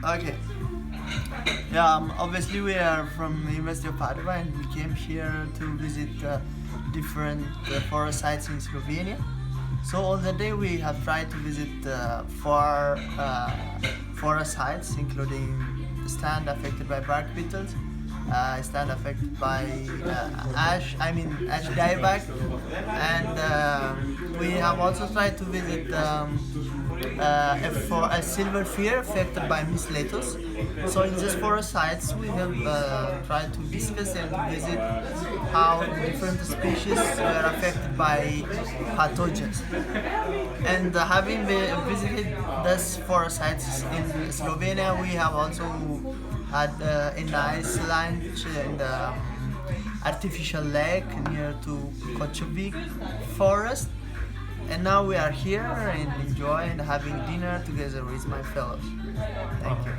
Okay. Yeah, obviously we are from the University of Padua and we came here to visit different forest sites in Slovenia. So all the day we have tried to visit four forest sites, including stand affected by bark beetles, stand affected by ash dieback, and we have also tried to visit a silver fear affected by misletos. So in these forest sites we have tried to discuss and to visit how different species were affected by pathogens. And having visited these forest sites in Slovenia, we have also had a nice lunch in the artificial lake near to Kočovik forest. And now we are here and enjoying having dinner together with my fellows. Thank you.